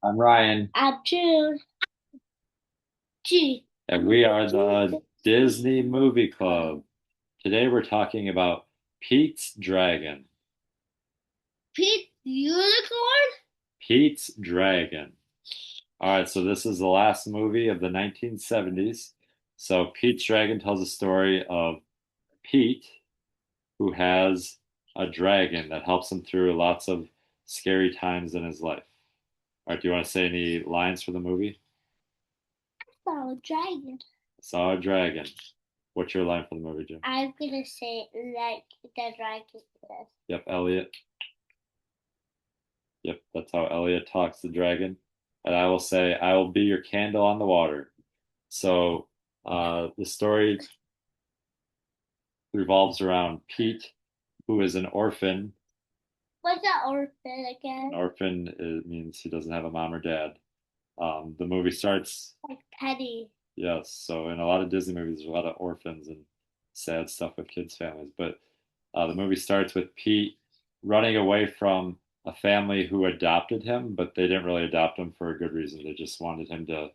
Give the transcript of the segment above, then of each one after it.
I'm Ryan, I'm June. G. and we are the Disney Movie Club. Today we're talking about Pete's Dragon. Pete Unicorn? Pete's Dragon. All right, so this is the last movie of the 1970s. So Pete's Dragon tells a story of Pete, who has a dragon that helps him through lots of scary times in his life. All right, do you want to say any lines for the movie? Oh, dragon. Saw a dragon. What's your line for the movie, Jim? I'm gonna say like the dragon is. Yep, Elliot. Yep, that's how Elliot talks to the dragon. And I will say, I will be your candle on the water. So the story revolves around Pete, who is an orphan. What's that orphan An again? orphan means he doesn't have a mom or dad. The movie starts, Like Penny. yes, so in a lot of Disney movies, there's a lot of orphans and sad stuff with kids' families. But the movie starts with Pete running away from a family who adopted him, but they didn't really adopt him for a good reason. They just wanted him to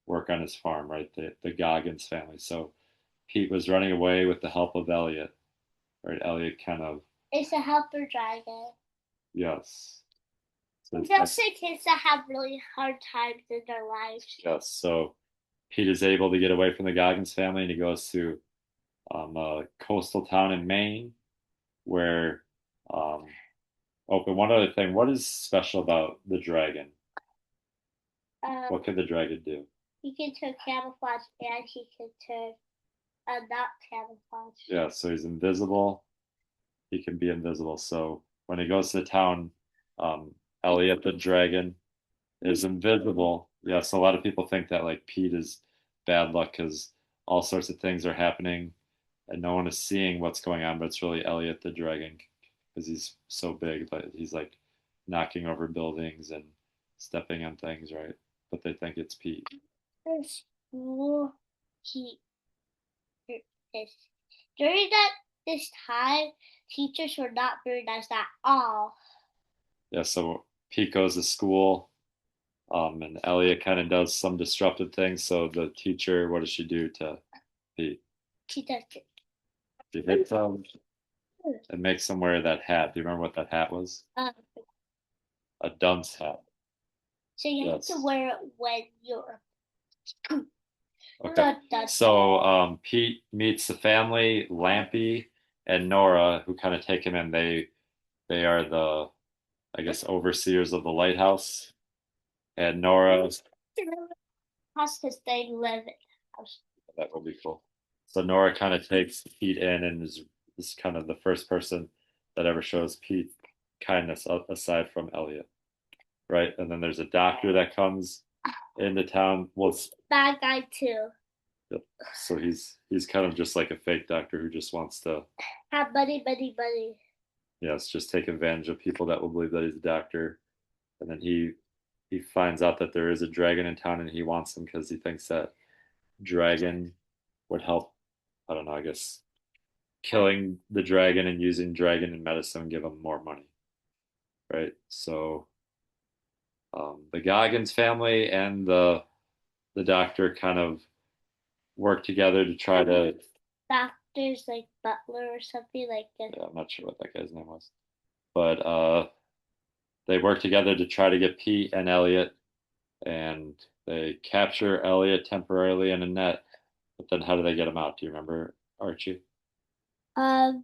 work on his farm, right? The Goggins family. So Pete was running away with the help of Elliot, right? Elliot kind of, It's a helper dragon. yes. So It just say kids that have really hard times in their lives. yes. So Pete is able to get away from the Goggins family and he goes to a coastal town in Maine where, um, oh, but one other thing, what is special about the dragon? Um, What can the dragon do? he can turn camouflage and he can turn not camouflage. Yeah, so he's invisible. He can be invisible. So when he goes to the town, um, Elliot the dragon is invisible. Yes, a lot of people think that like Pete is bad luck because all sorts of things are happening and no one is seeing what's going on, but it's really Elliot the dragon because he's so big, but he's like knocking over buildings and stepping on things, right? But they think it's Pete. The school he is during that this time teachers were not very nice at all. Yeah, so Pete goes to school, and Elliot kind of does some disruptive things. So the teacher, what does she do to Pete? She does it. She hits him and makes him wear that hat. Do you remember what that hat was? Um, A dunce hat. so you have to Yes. wear it when you're Okay. dun, dun, So Pete meets the family, Lampy and Nora, who kind of take him in. They are the, I guess, overseers of the lighthouse. And Nora, house because they live in house. that will be cool. So Nora kind of takes Pete in and is kind of the first person that ever shows Pete kindness aside from Elliot, right? And then there's a doctor that comes into town. Well, Bad guy too. so he's kind of just like a fake doctor who just wants to, Have money. yes, just take advantage of people that will believe that he's a doctor. And then he finds out that there is a dragon in town and he wants him because he thinks that dragon would help. I don't know, I guess killing the dragon and using dragon in medicine give him more money, right? So the Goggins family and the doctor kind of work together to try to. Doctors like Butler or something like that. Yeah, I'm not sure what that guy's name was, but they work together to try to get Pete and Elliot, and they capture Elliot temporarily in a net. But then, how do they get him out? Do you remember, Archie? Um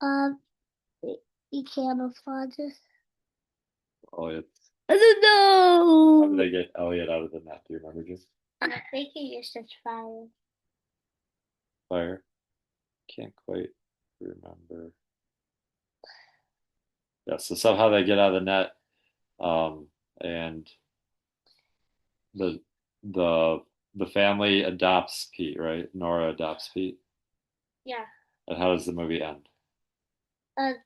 um he camouflages. Elliot. I don't How do know. they get Elliot out of the net? Do you remember, just I think he used to fire. fire? Can't quite remember. Yeah, so somehow they get out of the net, um, and the the the family adopts Pete, right? Nora adopts Pete. Yeah. And how does the movie end?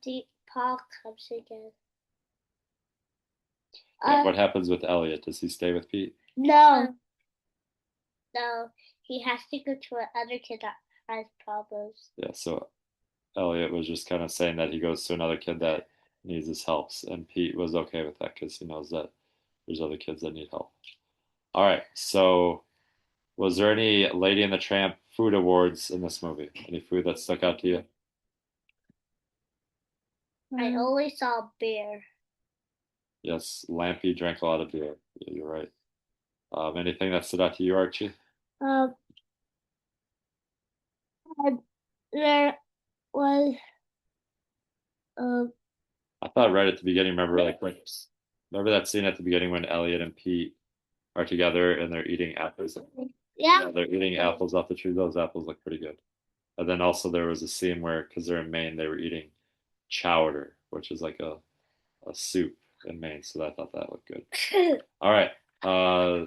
Deep Paul comes again. Yeah, Uh what happens with Elliot? Does he stay with Pete? no. No. He has to go to another kid that has problems. Yeah, so Elliot was just kind of saying that he goes to another kid that needs his help, and Pete was okay with that because he knows that. there's other kids that need help. All right. So, was there any Lady and the Tramp food awards in this movie? Any food that stuck out to you? I only saw beer. Yes, Lampy drank a lot of beer. Yeah, you're right. Anything that stood out to you, Archie? Um, and there was um I thought right at the beginning, remember, remember that scene at the beginning when Elliot and Pete are together and they're eating apples? yeah. Yeah, they're eating apples off the tree. Those apples look pretty good. And then also there was a scene where, because they're in Maine, they were eating chowder, which is like a soup in Maine. So I thought that looked good. All right. Uh,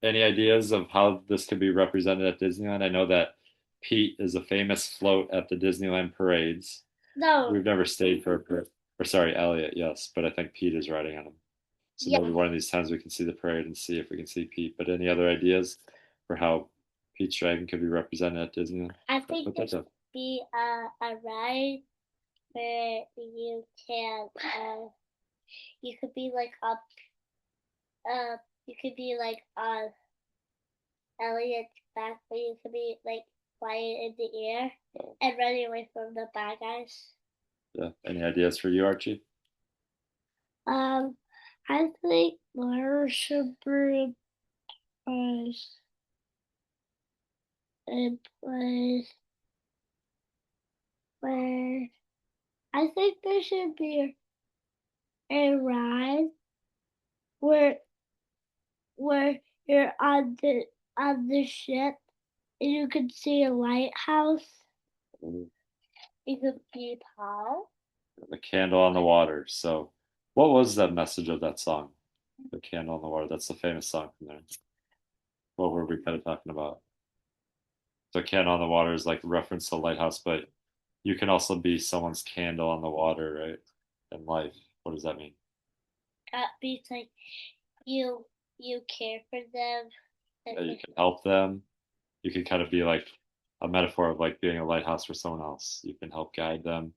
any ideas of how this could be represented at Disneyland? I know that Pete is a famous float at the Disneyland parades. No. We've never stayed for a parade. Or sorry, Elliot, yes, but I think Pete is riding on him. So Yeah. maybe one of these times we can see the parade and see if we can see Pete. But any other ideas for how Pete's Dragon could be represented at Disneyland? I think there should be a ride where you could be like up you could be like on Elliot's back, but you could be like flying in the air and running away from the bad guys. Yeah. Any ideas for you, Archie? I think there should be a place where I think there should be a ride where where you're on the ship and you can see a lighthouse. Mhm. You could be tall. The Candle on the Water. So, what was the message of that song? The Candle on the Water. That's the famous song from there. What were we kind of talking about? So, Candle on the Water is like reference to lighthouse, but you can also be someone's candle on the water, right? In life. What does that mean? That means like you you care for them. Yeah, you can help them. You can kind of be like a metaphor of like being a lighthouse for someone else. You can help guide them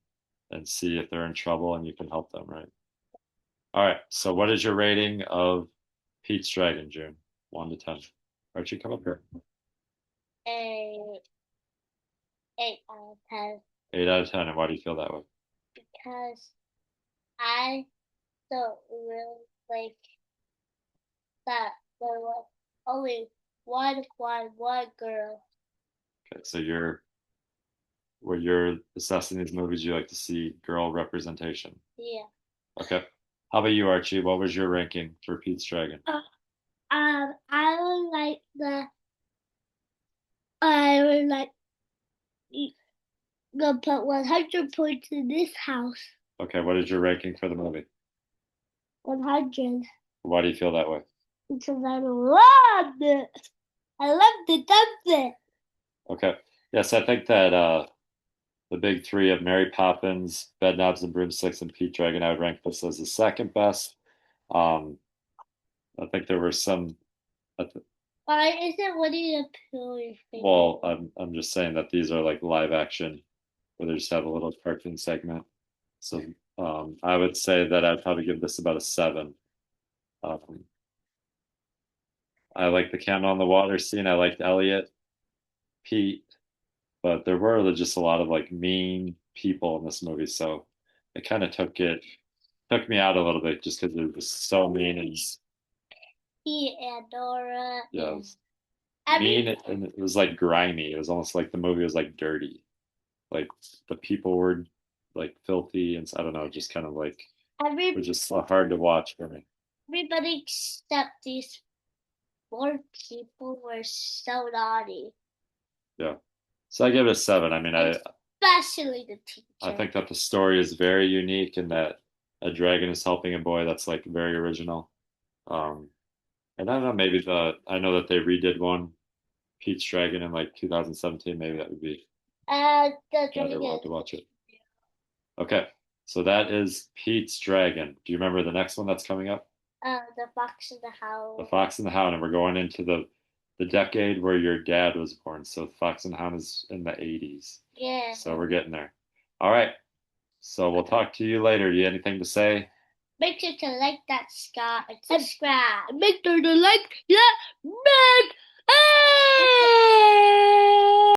and see if they're in trouble and you can help them, right? All right. So what is your rating of Pete's Dragon, June? 1 to 10. Archie, come up here. A 8 out of 10 8 out of 10. And why do you feel that way? because I don't really like that there was only one girl. Okay. So when you're assessing these movies, you like to see girl representation. Yeah. Okay. How about you, Archie? What was your ranking for Pete's Dragon? I would like I would like to put 100 points in this house. Okay. What is your ranking for the movie? 100. Why do you feel that way? Because I loved it. I loved it. That's it. Okay. Yes, I think that the big three of Mary Poppins, Bedknobs and Broomsticks, and Pete Dragon, I would rank this as the second best. Um, I think there were some. Why isn't Winnie the Pooh your favorite? Well, I'm just saying that these are like live action, where they just have a little cartoon segment. So I would say that I'd probably give this about a 7. Um, I like the Candle on the Water scene. I liked Elliot, Pete, but there were just a lot of like mean people in this movie, so it kind of took me out a little bit just because it was so mean and Pete and Dora. yeah, it was mean and it was like grimy. It was almost like the movie was like dirty, like the people were like filthy and I don't know, just kind of like it was just hard to watch for me. Everybody except these 4 people were so naughty. Yeah, so I give it a 7. I mean, especially the teacher. I think that the story is very unique and that a dragon is helping a boy. That's like very original. Um, and I don't know, maybe I know that they redid one, Pete's Dragon, in like 2017. Maybe that would be the better. We'll have to watch it. Okay, so that is Pete's Dragon. Do you remember the next one that's coming up? The Fox and the Hound. The Fox and the Hound, and we're going into the decade where your dad was born. So Fox and the Hound is in the 80s. Yeah. So we're getting there. All right. So we'll talk to you later. Do you have anything to say? Make sure to like that, Scott, and subscribe. Make sure to like that, big.